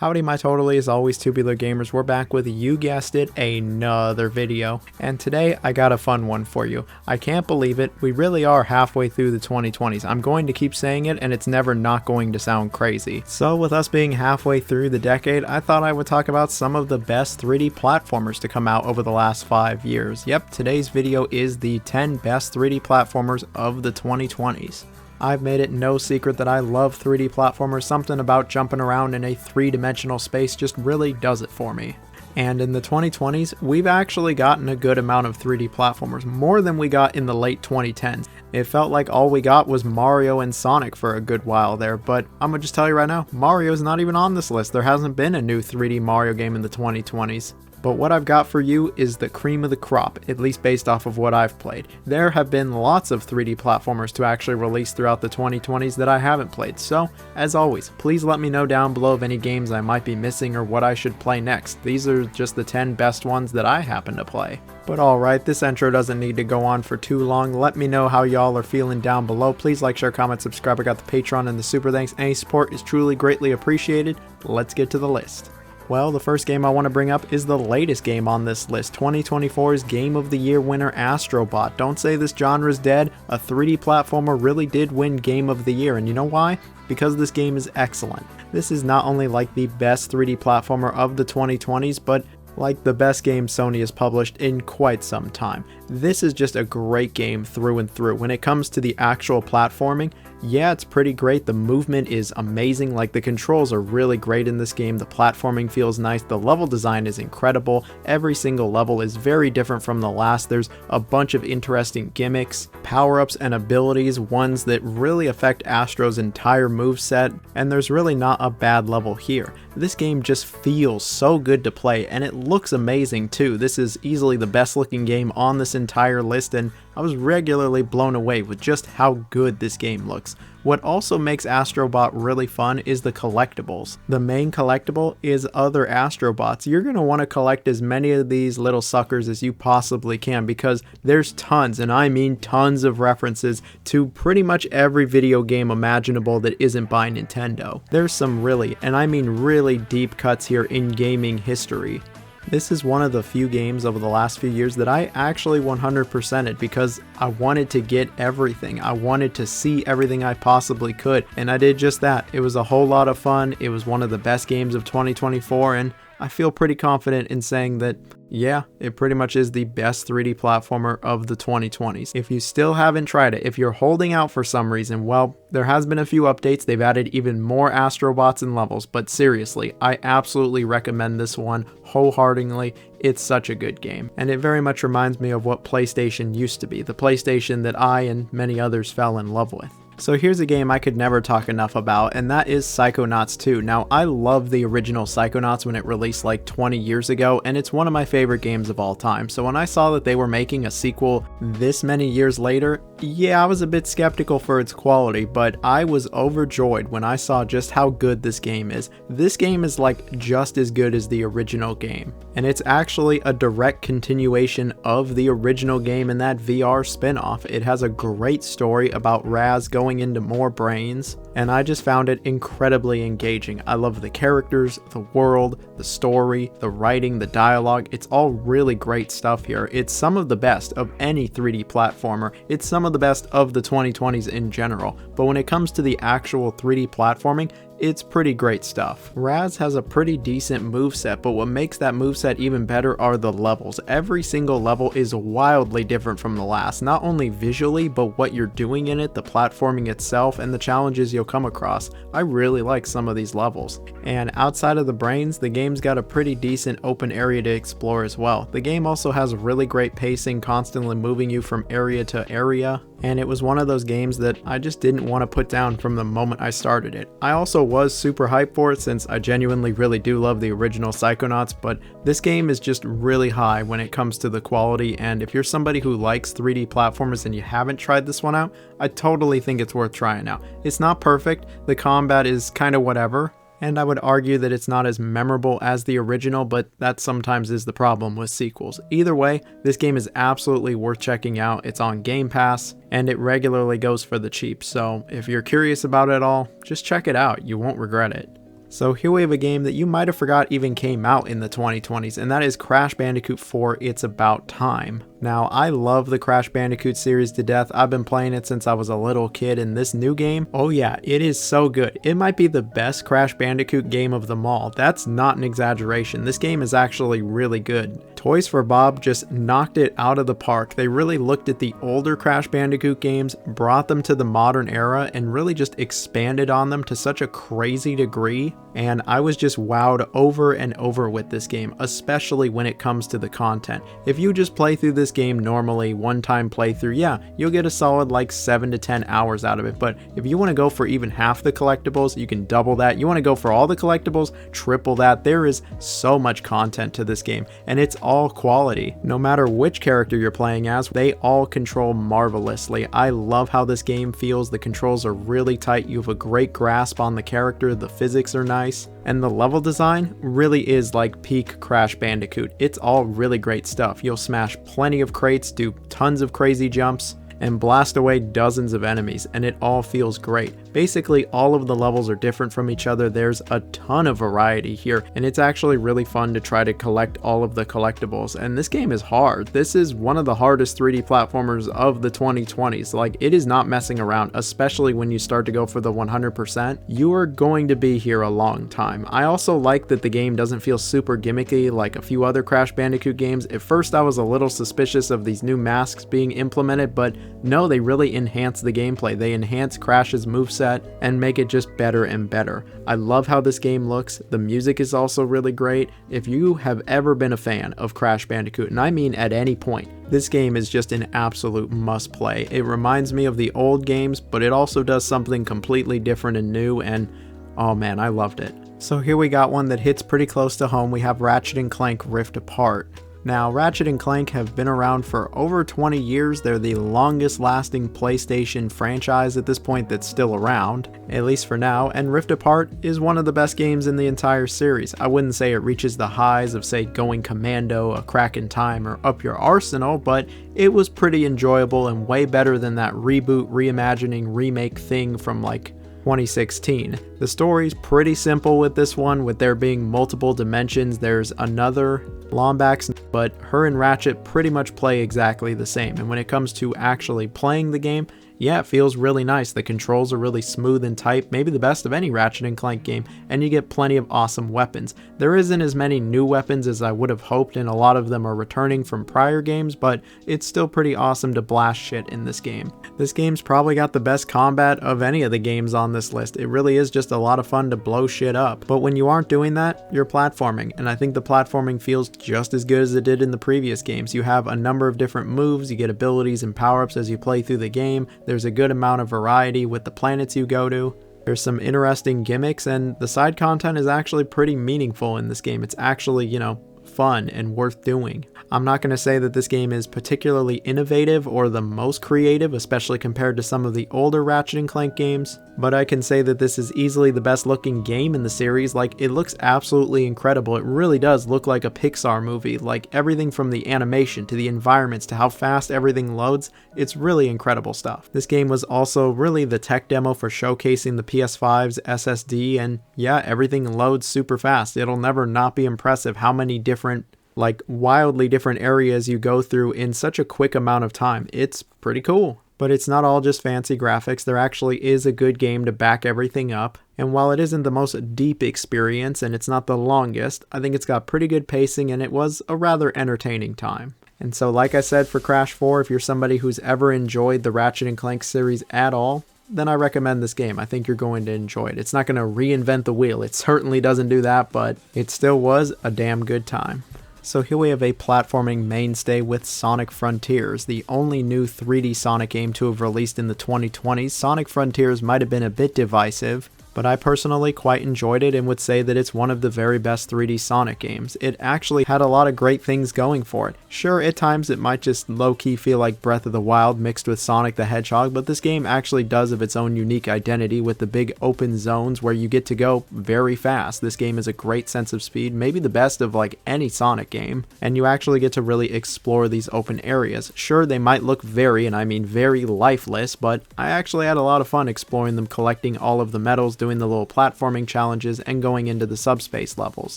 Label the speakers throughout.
Speaker 1: Howdy my totally, as always, Tubular Gamers. We're back with, you guessed it, another video. And today I got a fun one for you. I can't believe it, we really are halfway through the 2020s. I'm going to keep saying it and it's never not going to sound crazy. So with us being halfway through the decade, I thought I would talk about some of the best 3D platformers to come out over the last 5 years. Yep, today's video is the 10 best 3D platformers of the 2020s. I've made it no secret that I love 3D platformers. Something about jumping around in a three-dimensional space just really does it for me. And in the 2020s, we've actually gotten a good amount of 3D platformers, more than we got in the late 2010s. It felt like all we got was Mario and Sonic for a good while there, but I'm gonna just tell you right now, Mario's not even on this list. There hasn't been a new 3D Mario game in the 2020s. But what I've got for you is the cream of the crop, at least based off of what I've played. There have been lots of 3D platformers to actually release throughout the 2020s that I haven't played, so as always, please let me know down below of any games I might be missing or what I should play next. These are just the 10 best ones that I happen to play. But alright, this intro doesn't need to go on for too long. Let me know how y'all are feeling down below. Please like, share, comment, subscribe. I got the Patreon and the super thanks. Any support is truly greatly appreciated. Let's get to the list. Well, the first game I want to bring up is the latest game on this list, 2024's Game of the Year winner Astro Bot. Don't say this genre's dead, a 3D platformer really did win Game of the Year, and you know why? Because this game is excellent. This is not only like the best 3D platformer of the 2020s, but like the best game Sony has published in quite some time. This is just a great game through and through. When it comes to the actual platforming, yeah, it's pretty great. The movement is amazing. Like, the controls are really great in this game. The platforming feels nice. The level design is incredible. Every single level is very different from the last. There's a bunch of interesting gimmicks, power-ups, and abilities, ones that really affect Astro's entire moveset, and there's really not a bad level here. This game just feels so good to play, and it looks amazing too. This is easily the best looking game on this entire list, and I was regularly blown away with just how good this game looks. What also makes Astro Bot really fun is the collectibles. The main collectible is other Astro Bots. You're going to want to collect as many of these little suckers as you possibly can, because there's tons, and I mean tons, of references to pretty much every video game imaginable that isn't by Nintendo. There's some really, and I mean really, deep cuts here in gaming history. This is one of the few games over the last few years that I actually 100%ed because I wanted to get everything. I wanted to see everything I possibly could, and I did just that. It was a whole lot of fun. It was one of the best games of 2024, and I feel pretty confident in saying that, yeah, it pretty much is the best 3D platformer of the 2020s. If you still haven't tried it, if you're holding out for some reason, well, there has been a few updates. They've added even more Astro Bots and levels, but seriously, I absolutely recommend this one wholeheartedly. It's such a good game, and it very much reminds me of what PlayStation used to be, the PlayStation that I and many others fell in love with. So here's a game I could never talk enough about, and that is Psychonauts 2. Now, I love the original Psychonauts when it released like 20 years ago, and it's one of my favorite games of all time. So when I saw that they were making a sequel this many years later, yeah, I was a bit skeptical for its quality, but I was overjoyed when I saw just how good this game is. This game is like just as good as the original game, and it's actually a direct continuation of the original game in that VR spin-off. It has a great story about Raz going into more brains, and I just found it incredibly engaging. I love the characters, the world, the story, the writing, the dialogue. It's all really great stuff here. It's some of the best of any 3D platformer. It's some of the best of the 2020s in general, but when it comes to the actual 3D platforming, it's pretty great stuff. Raz has a pretty decent moveset, but what makes that moveset even better are the levels. Every single level is wildly different from the last, not only visually, but what you're doing in it, the platforming itself, and the challenges you'll come across. I really like some of these levels. And outside of the brains, the game's got a pretty decent open area to explore as well. The game also has really great pacing, constantly moving you from area to area, and it was one of those games that I just didn't want to put down from the moment I started it. I also was super hyped for it since I genuinely really do love the original Psychonauts, but this game is just really high when it comes to the quality, and if you're somebody who likes 3D platformers and you haven't tried this one out, I totally think it's worth trying out. It's not perfect, the combat is kind of whatever, and I would argue that it's not as memorable as the original, but that sometimes is the problem with sequels. Either way, this game is absolutely worth checking out. It's on Game Pass, and it regularly goes for the cheap, so if you're curious about it all, just check it out, you won't regret it. So here we have a game that you might have forgot even came out in the 2020s, and that is Crash Bandicoot 4: It's About Time. Now, I love the Crash Bandicoot series to death. I've been playing it since I was a little kid, and this new game, oh yeah, it is so good. It might be the best Crash Bandicoot game of them all. That's not an exaggeration. This game is actually really good. Toys for Bob just knocked it out of the park. They really looked at the older Crash Bandicoot games, brought them to the modern era, and really just expanded on them to such a crazy degree. And I was just wowed over and over with this game, especially when it comes to the content. If you just play through this game normally, one-time playthrough, yeah, you'll get a solid like 7 to 10 hours out of it. But if you want to go for even half the collectibles, you can double that. You want to go for all the collectibles, triple that. There is so much content to this game, and it's all quality. No matter which character you're playing as, they all control marvelously. I love how this game feels. The controls are really tight. You have a great grasp on the character. The physics are nice. And the level design really is like peak Crash Bandicoot. It's all really great stuff. You'll smash plenty of crates, do tons of crazy jumps, and blast away dozens of enemies, and it all feels great. Basically, all of the levels are different from each other. There's a ton of variety here, and it's actually really fun to try to collect all of the collectibles. And this game is hard. This is one of the hardest 3D platformers of the 2020s. Like, it is not messing around, especially when you start to go for the 100%. You are going to be here a long time. I also like that the game doesn't feel super gimmicky like a few other Crash Bandicoot games. At first, I was a little suspicious of these new masks being implemented, but no, they really enhance the gameplay. They enhance Crash's moveset and make it just better and better. I love how this game looks. The music is also really great. If you have ever been a fan of Crash Bandicoot, and I mean at any point, this game is just an absolute must play. It reminds me of the old games, but it also does something completely different and new, and oh man, I loved it. So here we got one that hits pretty close to home. We have Ratchet & Clank Rift Apart. Now, Ratchet & Clank have been around for over 20 years. They're the longest lasting PlayStation franchise at this point that's still around, at least for now, and Rift Apart is one of the best games in the entire series. I wouldn't say it reaches the highs of, say, Going Commando, A Crack in Time, or Up Your Arsenal, but it was pretty enjoyable and way better than that reboot, reimagining, remake thing from like 2016. The story's pretty simple with this one, with there being multiple dimensions. There's another Lombax, but her and Ratchet pretty much play exactly the same. And when it comes to actually playing the game, yeah, it feels really nice. The controls are really smooth and tight, maybe the best of any Ratchet & Clank game, and you get plenty of awesome weapons. There isn't as many new weapons as I would have hoped, and a lot of them are returning from prior games, but it's still pretty awesome to blast shit in this game. This game's probably got the best combat of any of the games on this list. It really is just a lot of fun to blow shit up. But when you aren't doing that, you're platforming, and I think the platforming feels just as good as it did in the previous games. You have a number of different moves, you get abilities and power-ups as you play through the game. There's a good amount of variety with the planets you go to. There's some interesting gimmicks, and the side content is actually pretty meaningful in this game. It's actually, you know, fun and worth doing. I'm not going to say that this game is particularly innovative or the most creative, especially compared to some of the older Ratchet & Clank games, but I can say that this is easily the best looking game in the series. Like, it looks absolutely incredible. It really does look like a Pixar movie. Like, everything from the animation to the environments to how fast everything loads, it's really incredible stuff. This game was also really the tech demo for showcasing the PS5's SSD, and yeah, everything loads super fast. It'll never not be impressive how many different, like, wildly different areas you go through in such a quick amount of time. It's pretty cool. But it's not all just fancy graphics. There actually is a good game to back everything up. And while it isn't the most deep experience and it's not the longest, I think it's got pretty good pacing and it was a rather entertaining time. And so, like I said, for Crash 4, if you're somebody who's ever enjoyed the Ratchet & Clank series at all, then I recommend this game. I think you're going to enjoy it. It's not going to reinvent the wheel. It certainly doesn't do that, but it still was a damn good time. So here we have a platforming mainstay with Sonic Frontiers, the only new 3D Sonic game to have released in the 2020s. Sonic Frontiers might have been a bit divisive, but I personally quite enjoyed it and would say that it's one of the very best 3D Sonic games. It actually had a lot of great things going for it. Sure, at times it might just low-key feel like Breath of the Wild mixed with Sonic the Hedgehog, but this game actually does have its own unique identity with the big open zones where you get to go very fast. This game has a great sense of speed, maybe the best of like any Sonic game, and you actually get to really explore these open areas. Sure, they might look very, and I mean very lifeless, but I actually had a lot of fun exploring them, collecting all of the medals, doing doing the little platforming challenges, and going into the subspace levels.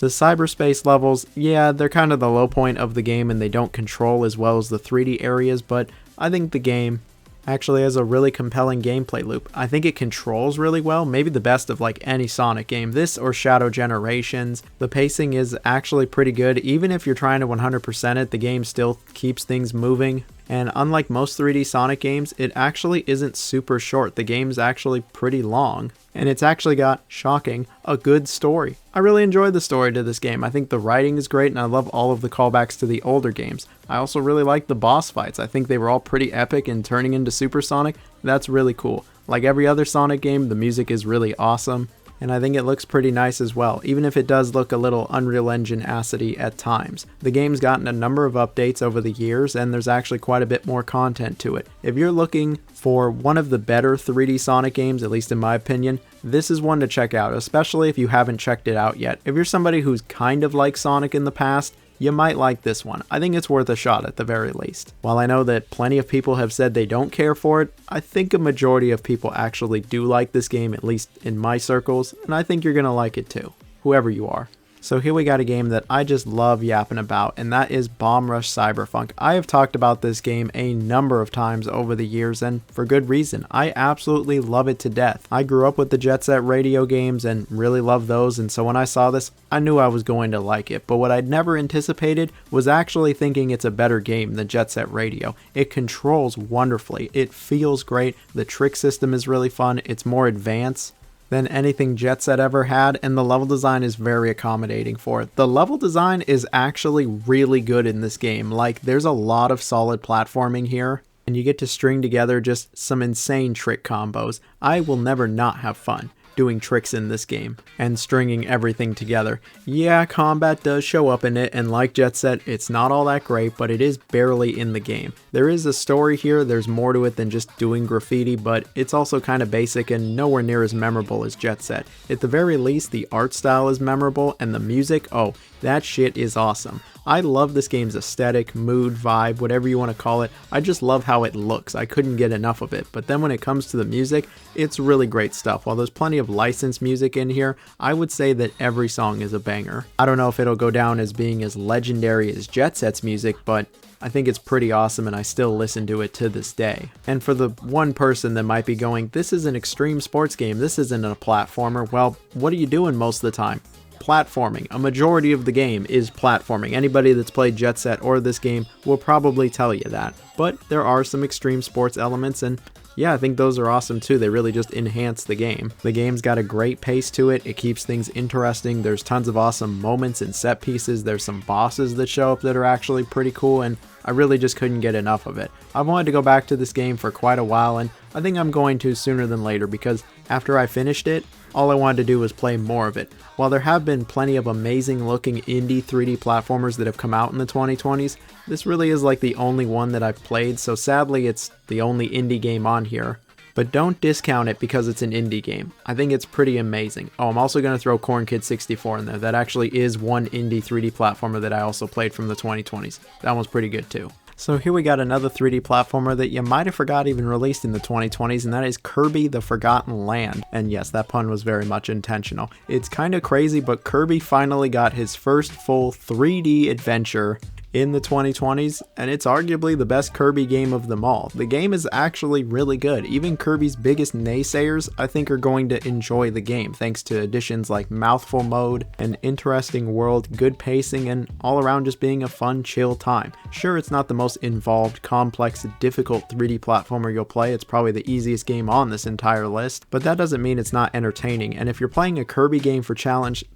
Speaker 1: The cyberspace levels, yeah, they're kind of the low point of the game and they don't control as well as the 3D areas, but I think the game actually has a really compelling gameplay loop. I think it controls really well, maybe the best of like any Sonic game. This or Shadow Generations. The pacing is actually pretty good. Even if you're trying to 100% it, the game still keeps things moving. And unlike most 3D Sonic games, it actually isn't super short. The game's actually pretty long. And it's actually got, shocking, a good story. I really enjoyed the story to this game. I think the writing is great and I love all of the callbacks to the older games. I also really like the boss fights. I think they were all pretty epic and turning into Super Sonic. That's really cool. Like every other Sonic game, the music is really awesome. And I think it looks pretty nice as well, even if it does look a little Unreal Engine acidy at times. The game's gotten a number of updates over the years, and there's actually quite a bit more content to it. If you're looking for one of the better 3D Sonic games, at least in my opinion, this is one to check out, especially if you haven't checked it out yet. If you're somebody who's kind of like Sonic in the past, you might like this one. I think it's worth a shot at the very least. While I know that plenty of people have said they don't care for it, I think a majority of people actually do like this game, at least in my circles, and I think you're gonna like it too, whoever you are. So here we got a game that I just love yapping about, and that is Bomb Rush Cyberfunk. I have talked about this game a number of times over the years, and for good reason. I absolutely love it to death. I grew up with the Jet Set Radio games and really loved those, and so when I saw this, I knew I was going to like it. But what I'd never anticipated was actually thinking it's a better game than Jet Set Radio. It controls wonderfully, it feels great, the trick system is really fun, it's more advanced than anything Jet Set ever had, and the level design is very accommodating for it. The level design is actually really good in this game. Like, there's a lot of solid platforming here, and you get to string together just some insane trick combos. I will never not have fun doing tricks in this game and stringing everything together. Yeah, combat does show up in it, and like Jet Set, it's not all that great, but it is barely in the game. There is a story here, there's more to it than just doing graffiti, but it's also kind of basic and nowhere near as memorable as Jet Set. At the very least, the art style is memorable, and the music, oh, that shit is awesome. I love this game's aesthetic, mood, vibe, whatever you want to call it. I just love how it looks. I couldn't get enough of it. But then when it comes to the music, it's really great stuff. While there's plenty of licensed music in here, I would say that every song is a banger. I don't know if it'll go down as being as legendary as Jet Set's music, but I think it's pretty awesome and I still listen to it to this day. And for the one person that might be going, this is an extreme sports game, this isn't a platformer, well, what are you doing most of the time? Platforming. A majority of the game is platforming. Anybody that's played Jet Set or this game will probably tell you that. But there are some extreme sports elements, and yeah, I think those are awesome too. They really just enhance the game. The game's got a great pace to it. It keeps things interesting. There's tons of awesome moments and set pieces. There's some bosses that show up that are actually pretty cool, and I really just couldn't get enough of it. I've wanted to go back to this game for quite a while, and I think I'm going to sooner than later, because after I finished it, all I wanted to do was play more of it. While there have been plenty of amazing looking indie 3D platformers that have come out in the 2020s, this really is like the only one that I've played, so sadly it's the only indie game on here. But don't discount it because it's an indie game. I think it's pretty amazing. Oh, I'm also going to throw Corn Kid 64 in there. That actually is one indie 3D platformer that I also played from the 2020s. That one's pretty good too. So here we got another 3D platformer that you might have forgot even released in the 2020s, and that is Kirby the Forgotten Land. And yes, that pun was very much intentional. It's kind of crazy, but Kirby finally got his first full 3D adventure in the 2020s, and it's arguably the best Kirby game of them all. The game is actually really good. Even Kirby's biggest naysayers, I think, are going to enjoy the game, thanks to additions like Mouthful Mode, an interesting world, good pacing, and all around just being a fun, chill time. Sure, it's not the most involved, complex, difficult 3D platformer you'll play. It's probably the easiest game on this entire list, but that doesn't mean it's not entertaining. And if you're playing a Kirby game for challenge...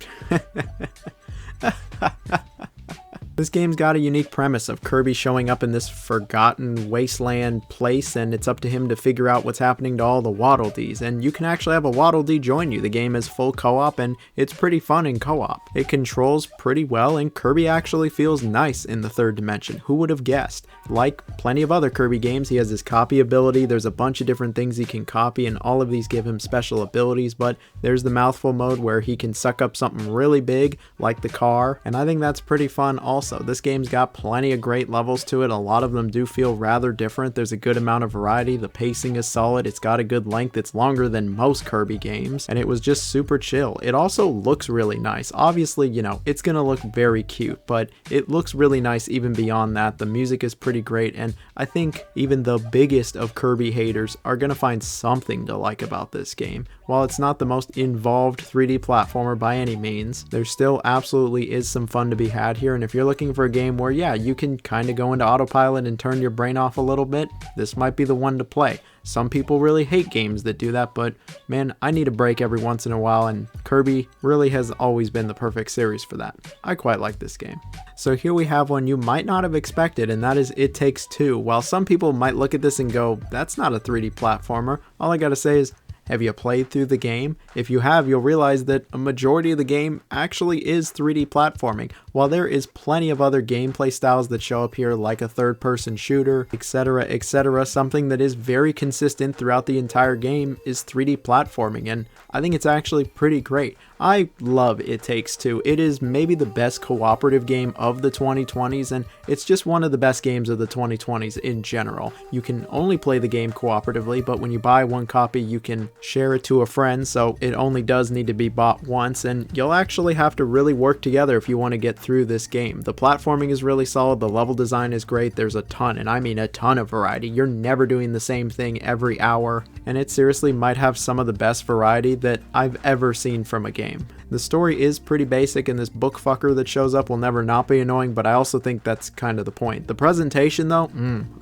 Speaker 1: This game's got a unique premise of Kirby showing up in this forgotten wasteland place, and it's up to him to figure out what's happening to all the Waddle Dees, and you can actually have a Waddle Dee join you. The game is full co-op, and it's pretty fun in co-op. It controls pretty well, and Kirby actually feels nice in the third dimension. Who would have guessed? Like plenty of other Kirby games, he has his copy ability. There's a bunch of different things he can copy, and all of these give him special abilities, but there's the Mouthful Mode where he can suck up something really big, like the car, and I think that's pretty fun. Also, also. This game's got plenty of great levels to it. A lot of them do feel rather different. There's a good amount of variety. The pacing is solid. It's got a good length. It's longer than most Kirby games, and it was just super chill. It also looks really nice. Obviously, you know, it's gonna look very cute, but it looks really nice even beyond that. The music is pretty great, and I think even the biggest of Kirby haters are gonna find something to like about this game. While it's not the most involved 3D platformer by any means, there still absolutely is some fun to be had here, and if you're looking for a game where, yeah, you can kind of go into autopilot and turn your brain off a little bit, this might be the one to play. Some people really hate games that do that, but man, I need a break every once in a while, and Kirby really has always been the perfect series for that. I quite like this game. So here we have one you might not have expected, and that is It Takes Two. While some people might look at this and go, that's not a 3D platformer, all I gotta say is, have you played through the game? If you have, you'll realize that a majority of the game actually is 3D platforming. While there is plenty of other gameplay styles that show up here, like a third-person shooter, etc., something that is very consistent throughout the entire game is 3D platforming, and I think it's actually pretty great. I love It Takes Two. It is maybe the best cooperative game of the 2020s, and it's just one of the best games of the 2020s in general. You can only play the game cooperatively, but when you buy one copy, you can share it to a friend, so it only does need to be bought once, and you'll actually have to really work together if you want to get through this game. The platforming is really solid, the level design is great, there's a ton, and I mean a ton of variety. You're never doing the same thing every hour, and it seriously might have some of the best variety that I've ever seen from a game. The story is pretty basic, and this book fucker that shows up will never not be annoying, but I also think that's kind of the point. The presentation though,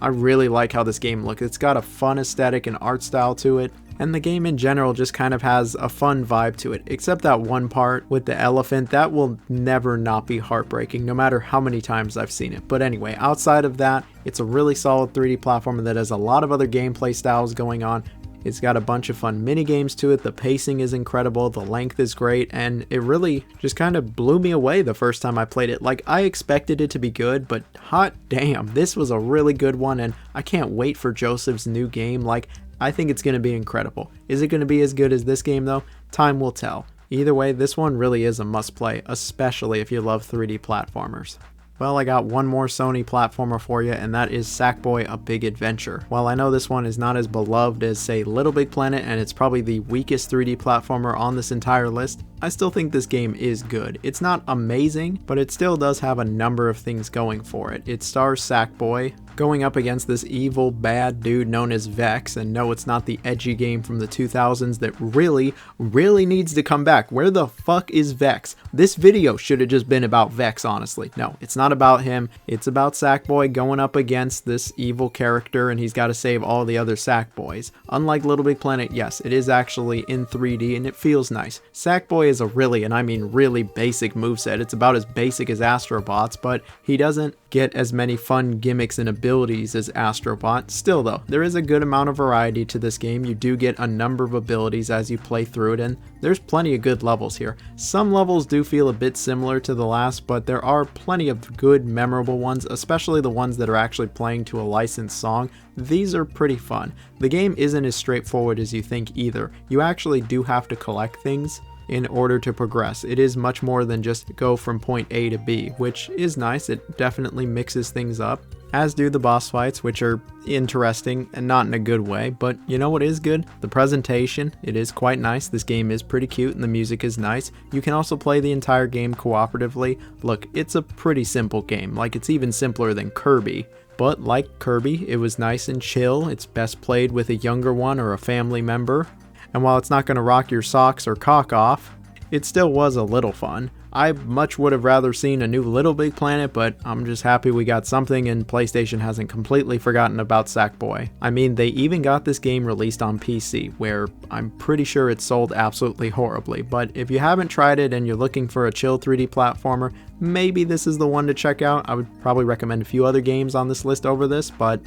Speaker 1: I really like how this game looks. It's got a fun aesthetic and art style to it, and the game in general just kind of has a fun vibe to it, except that one part with the elephant. That will never not be heartbreaking, no matter how many times I've seen it. But anyway, outside of that, it's a really solid 3D platformer that has a lot of other gameplay styles going on. It's got a bunch of fun mini games to it, the pacing is incredible, the length is great, and it really just kind of blew me away the first time I played it. Like, I expected it to be good, but hot damn, this was a really good one, and I can't wait for Joseph's new game. Like, I think it's going to be incredible. Is it going to be as good as this game though? Time will tell. Either way, this one really is a must play, especially if you love 3D platformers. Well, I got one more Sony platformer for you, and that is Sackboy: A Big Adventure. While I know this one is not as beloved as, say, Little Big Planet, and it's probably the weakest 3D platformer on this entire list, I still think this game is good. It's not amazing, but it still does have a number of things going for it. It stars Sackboy going up against this evil bad dude known as Vex, and no, it's not the edgy game from the 2000s that really needs to come back. Where the fuck is Vex? This video should have just been about Vex, honestly. No, it's not about him. It's about Sackboy going up against this evil character, and he's got to save all the other Sackboys. Unlike Little Big Planet, yes, it is actually in 3D, and it feels nice. Sackboy is a really, and I mean really basic moveset. It's about as basic as Astrobots, but he doesn't get as many fun gimmicks and abilities as Astrobot. Still though, there is a good amount of variety to this game. You do get a number of abilities as you play through it, and there's plenty of good levels here. Some levels do feel a bit similar to the last, but there are plenty of good memorable ones, especially the ones that are actually playing to a licensed song. These are pretty fun. The game isn't as straightforward as you think either. You actually do have to collect things in order to progress. It is much more than just go from point A to B, which is nice. It definitely mixes things up, as do the boss fights, which are interesting and not in a good way. But you know what is good? The presentation. It is quite nice. This game is pretty cute and the music is nice. You can also play the entire game cooperatively. Look, it's a pretty simple game. Like, it's even simpler than Kirby. But like Kirby, it was nice and chill. It's best played with a younger one or a family member. And while it's not going to rock your socks or cock off, it still was a little fun. I much would have rather seen a new Little Big Planet, but I'm just happy we got something, and PlayStation hasn't completely forgotten about Sackboy. I mean, they even got this game released on PC, where I'm pretty sure it sold absolutely horribly. But if you haven't tried it and you're looking for a chill 3D platformer, maybe this is the one to check out. I would probably recommend a few other games on this list over this, but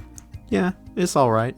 Speaker 1: yeah, it's alright.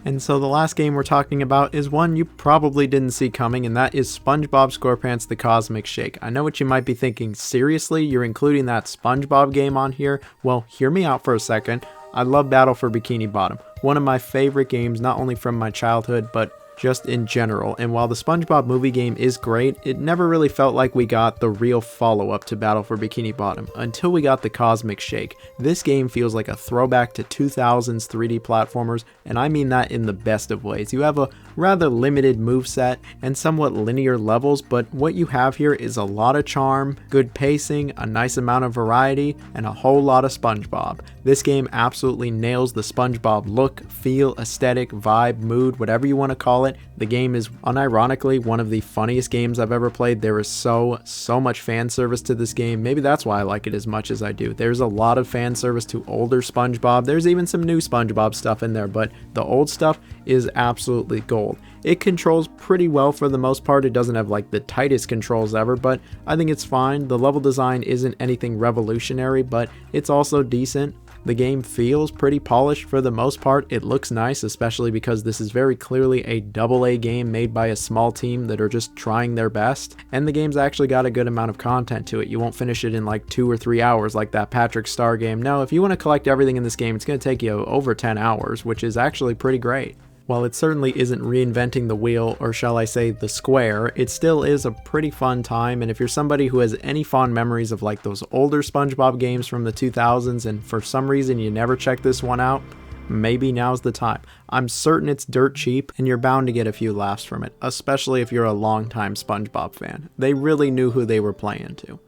Speaker 1: And so the last game we're talking about is one you probably didn't see coming, and that is SpongeBob SquarePants: The Cosmic Shake. I know what you might be thinking, seriously, you're including that SpongeBob game on here? Well, hear me out for a second. I love Battle for Bikini Bottom. One of my favorite games, not only from my childhood, but just in general, and while the SpongeBob movie game is great, it never really felt like we got the real follow-up to Battle for Bikini Bottom until we got the Cosmic Shake. This game feels like a throwback to 2000s 3D platformers, and I mean that in the best of ways. You have a rather limited moveset and somewhat linear levels, but what you have here is a lot of charm, good pacing, a nice amount of variety, and a whole lot of SpongeBob. This game absolutely nails the SpongeBob look, feel, aesthetic, vibe, mood, whatever you want to call it. The game is unironically one of the funniest games I've ever played. There is so much fan service to this game. Maybe that's why I like it as much as I do. There's a lot of fan service to older SpongeBob. There's even some new SpongeBob stuff in there, but the old stuff is absolutely gold. It controls pretty well for the most part. It doesn't have like the tightest controls ever, but I think it's fine. The level design isn't anything revolutionary, but it's also decent. The game feels pretty polished for the most part. It looks nice, especially because this is very clearly a AA game made by a small team that are just trying their best. And the game's actually got a good amount of content to it. You won't finish it in like 2 or 3 hours like that Patrick Star game. No, if you want to collect everything in this game, it's going to take you over 10 hours, which is actually pretty great. While it certainly isn't reinventing the wheel, or shall I say the square, it still is a pretty fun time, and if you're somebody who has any fond memories of like those older SpongeBob games from the 2000s and for some reason you never checked this one out, maybe now's the time. I'm certain it's dirt cheap and you're bound to get a few laughs from it, especially if you're a longtime SpongeBob fan. They really knew who they were playing to.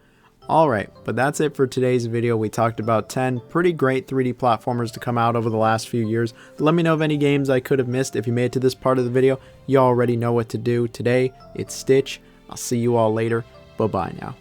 Speaker 1: Alright, but that's it for today's video. We talked about 10 pretty great 3D platformers to come out over the last few years. Let me know of any games I could have missed. If you made it to this part of the video, you already know what to do. Today, it's Stitch. I'll see you all later. Bye-bye now.